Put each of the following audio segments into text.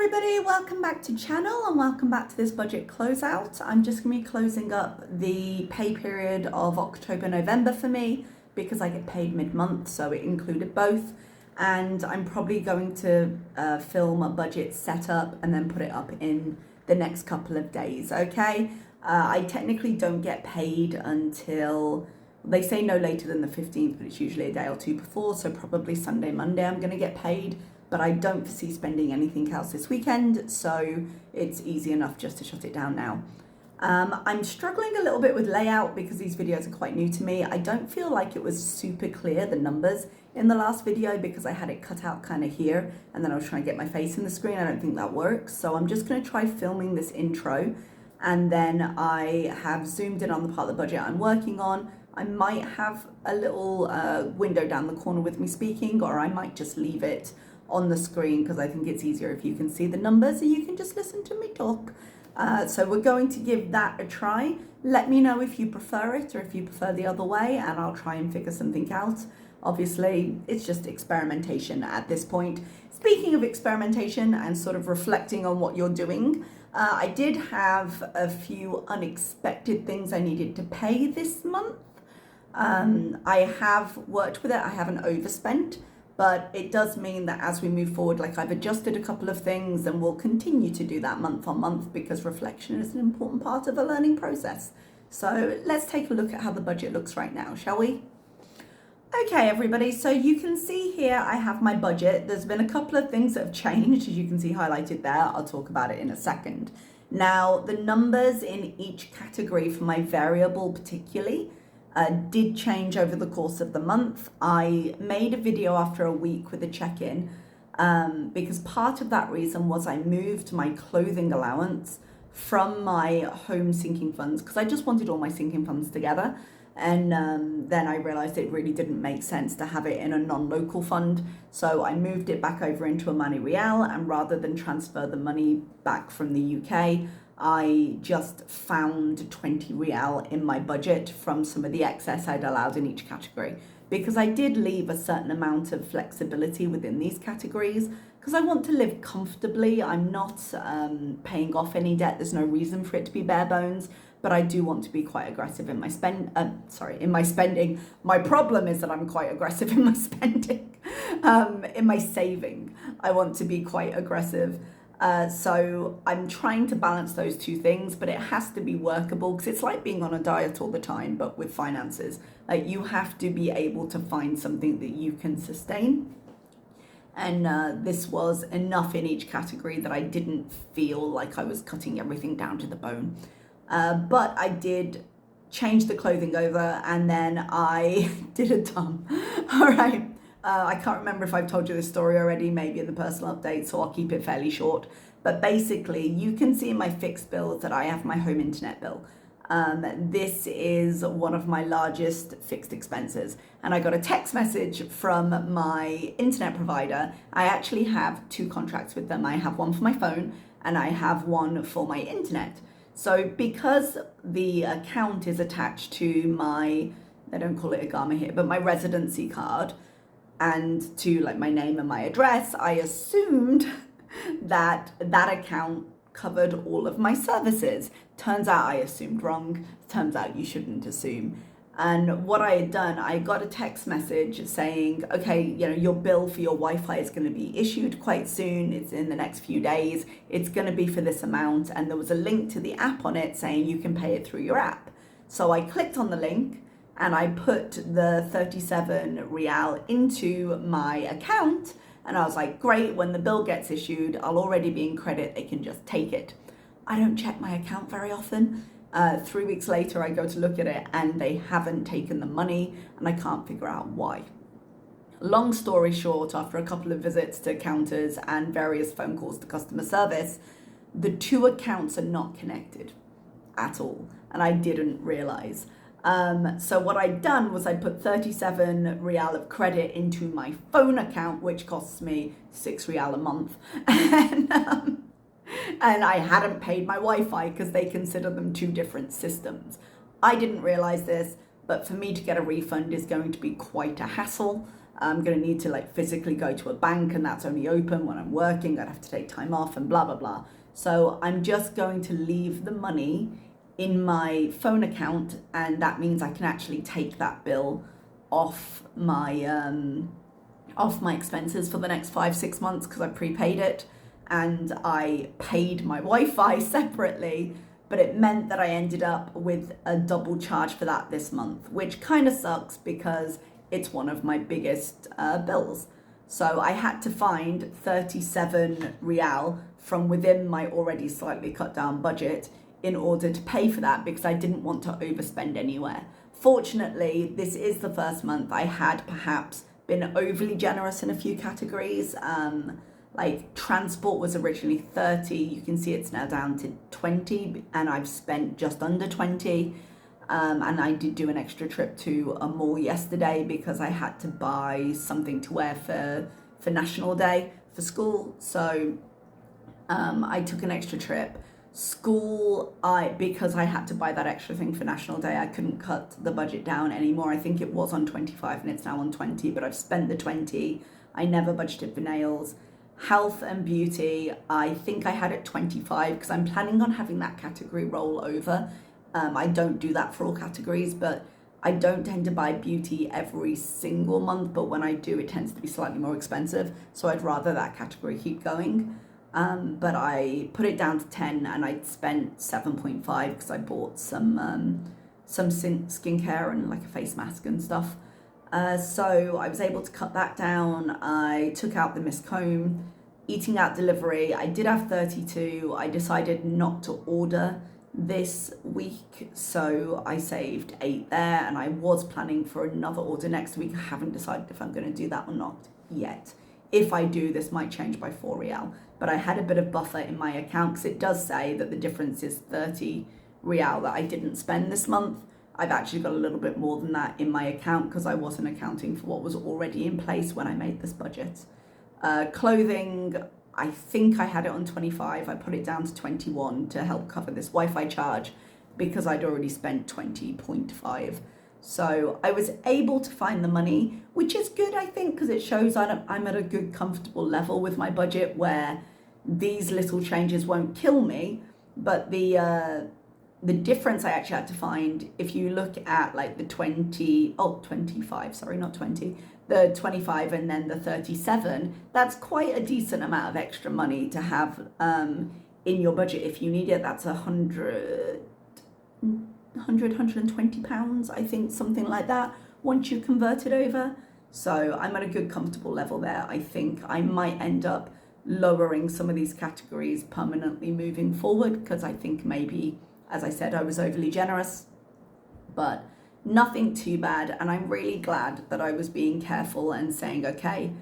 everybody, welcome back to channel and welcome back to this budget closeout. I'm just going to be closing up the pay period of October, November for me because I get paid mid-month, so it included both. And I'm probably going to film a budget setup and then put it up in the next couple of days, okay? I technically don't get paid until, they say no later than the 15th, but it's usually a day or two before, so probably Sunday, Monday I'm going to get paid. But I don't foresee spending anything else this weekend, so it's easy enough just to shut it down now. I'm struggling a little bit with layout because these videos are quite new to me. I don't feel like it was super clear, the numbers in the last video, because I had it cut out kind of here, and then I was trying to get my face in the screen. I don't think that works, so I'm just going to try filming this intro, and then I have zoomed in on the part of the budget I'm working on. I might have a little window down the corner with me speaking, or I might just leave it on the screen because I think it's easier if you can see the numbers and you can just listen to me talk. So we're going to give that a try. Let me know if you prefer it or if you prefer the other way, and I'll try and figure something out. Obviously, it's just experimentation at this point. Speaking of experimentation and sort of reflecting on what you're doing, I did have a few unexpected things I needed to pay this month. I have worked with it, I haven't overspent. But it does mean that as we move forward, like I've adjusted a couple of things and we'll continue to do that month on month because reflection is an important part of the learning process. So let's take a look at how the budget looks right now, shall we? Okay, everybody, so you can see here I have my budget. There's been a couple of things that have changed, as you can see highlighted there. I'll talk about it in a second. Now, the numbers in each category for my variable particularly did change over the course of the month. I made a video after a week with a check-in because part of that reason was I moved my clothing allowance from my home sinking funds because I just wanted all my sinking funds together. And then I realized it really didn't make sense to have it in a non-local fund. So I moved it back over into a Money Real, and rather than transfer the money back from the UK, I just found 20 Real in my budget from some of the excess I'd allowed in each category, because I did leave a certain amount of flexibility within these categories because I want to live comfortably. I'm not paying off any debt. There's no reason for it to be bare bones, but I do want to be quite aggressive in my in my spending. My problem is that I'm quite aggressive in my spending. In my saving, I want to be quite aggressive. So I'm trying to balance those two things, but it has to be workable because it's like being on a diet all the time, but with finances. Like, you have to be able to find something that you can sustain. And this was enough in each category that I didn't feel like I was cutting everything down to the bone. But I did change the clothing over, and then I did a dumb. All right. I can't remember if I've told you this story already, maybe in the personal update, so I'll keep it fairly short. But basically, you can see in my fixed bills that I have my home internet bill. This is one of my largest fixed expenses. And I got a text message from my internet provider. I actually have two contracts with them. I have one for my phone and I have one for my internet. So because the account is attached to my, they don't call it a Gamma here, but my residency card, and to like my name and my address, I assumed that that account covered all of my services. Turns out I assumed wrong. Turns out you shouldn't assume. And what I had done, I got a text message saying, okay, your bill for your Wi-Fi is going to be issued quite soon. It's in the next few days. It's going to be for this amount. And there was a link to the app on it saying you can pay it through your app. So I clicked on the link and I put the 37 Real into my account. And I was like, great, when the bill gets issued, I'll already be in credit. They can just take it. I don't check my account very often. 3 weeks later, I go to look at it and they haven't taken the money and I can't figure out why. Long story short, after a couple of visits to counters and various phone calls to customer service, the two accounts are not connected at all. And I didn't realize. So what I'd done was I put 37 Real of credit into my phone account, which costs me 6 Real a month. And I hadn't paid my Wi-Fi because they consider them two different systems. I didn't realize this. but for me to get a refund is going to be quite a hassle. I'm going to need to like physically go to a bank, and that's only open when I'm working. I'd have to take time off and blah, blah, blah. So I'm just going to leave the money in my phone account, and that means I can actually take that bill off my expenses for the next 5-6 months, because I prepaid it and I paid my Wi-Fi separately, but it meant that I ended up with a double charge for that this month, which kind of sucks because it's one of my biggest bills. So I had to find 37 rial from within my already slightly cut down budget in order to pay for that, because I didn't want to overspend anywhere. Fortunately, this is the first month I had perhaps been overly generous in a few categories. Like transport was originally 30, you can see it's now down to 20, and I've spent just under 20. And I did do an extra trip to a mall yesterday because I had to buy something to wear for National Day for school. So I took an extra trip. School, because I had to buy that extra thing for National Day, I couldn't cut the budget down anymore. I think it was on 25 and it's now on 20, but I've spent the 20. I never budgeted for nails. Health and beauty, I think I had it 25 because I'm planning on having that category roll over. I don't do that for all categories, but I don't tend to buy beauty every single month, but when I do, it tends to be slightly more expensive. So I'd rather that category keep going. But I put it down to 10 and I spent 7.5 because I bought some skincare and like a face mask and stuff. So I was able to cut that down. I took out the missed comb, eating out delivery. I did have 32. I decided not to order this week, so I saved 8 there, and I was planning for another order next week. I haven't decided if I'm going to do that or not yet. If I do, this might change by 4 rial, but I had a bit of buffer in my account because it does say that the difference is 30 rial that I didn't spend this month. I've actually got a little bit more than that in my account because I wasn't accounting for what was already in place when I made this budget. Clothing, I think I had it on 25. I put it down to 21 to help cover this Wi-Fi charge because I'd already spent 20.5. So I was able to find the money, which is good, I think, because it shows I'm at a good, comfortable level with my budget where these little changes won't kill me. But the difference I actually had to find, if you look at like the 25, sorry, not 20, the 25 and then the 37, that's quite a decent amount of extra money to have in your budget if you need it. That's 120 pounds, I think, something like that, once you convert it over. So I'm at a good, comfortable level there. I think I might end up lowering some of these categories permanently moving forward because I think maybe, as I said, I was overly generous, but nothing too bad. And I'm really glad that I was being careful and saying, okay,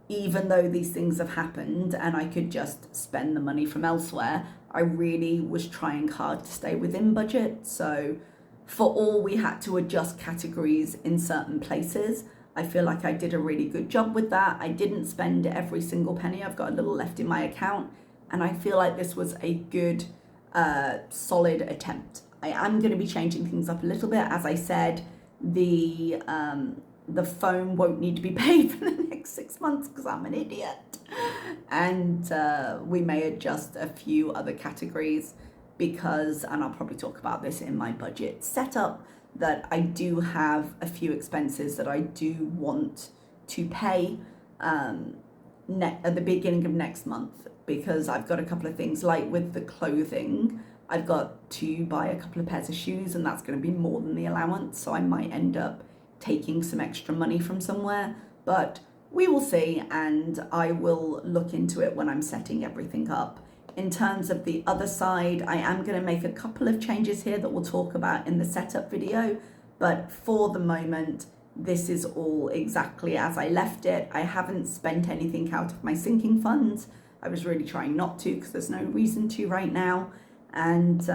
even though these things have happened and I could just spend the money from elsewhere, I really was trying hard to stay within budget. So for all we had to adjust categories in certain places, I feel like I did a really good job with that. I didn't spend every single penny. I've got a little left in my account, and I feel like this was a good solid attempt. I am going to be changing things up a little bit. As I said, the phone won't need to be paid for the next 6 months because I'm an idiot. And we may adjust a few other categories because, and I'll probably talk about this in my budget setup, that I do have a few expenses that I do want to pay at the beginning of next month, because I've got a couple of things, like with the clothing, I've got to buy a couple of pairs of shoes, and that's going to be more than the allowance, so I might end up taking some extra money from somewhere, but we will see, and I will look into it when I'm setting everything up. In terms of the other side, I am going to make a couple of changes here that we'll talk about in the setup video, but for the moment, this is all exactly as I left it. I haven't spent anything out of my sinking funds. I was really trying not to because there's no reason to right now, and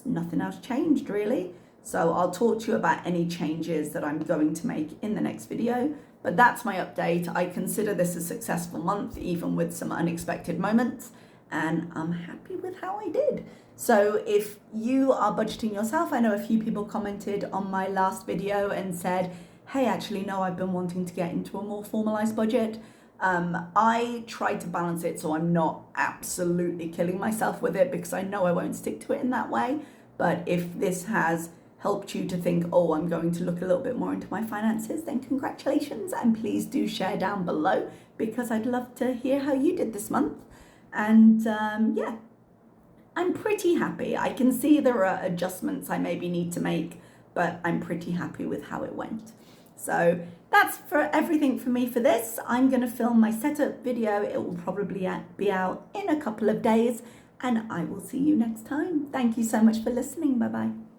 nothing else changed really. So I'll talk to you about any changes that I'm going to make in the next video, but that's my update. I consider this a successful month, even with some unexpected moments, and I'm happy with how I did. So if you are budgeting yourself, I know a few people commented on my last video and said, hey, actually, no, I've been wanting to get into a more formalized budget. I tried to balance it so I'm not absolutely killing myself with it, because I know I won't stick to it in that way. But if this has helped you to think, oh, I'm going to look a little bit more into my finances, then congratulations, and please do share down below, because I'd love to hear how you did this month. And yeah, I'm pretty happy. I can see there are adjustments I maybe need to make, but I'm pretty happy with how it went. So that's for everything for me for this. I'm going to film my setup video. It will probably be out in a couple of days, and I will see you next time. Thank you so much for listening. Bye bye.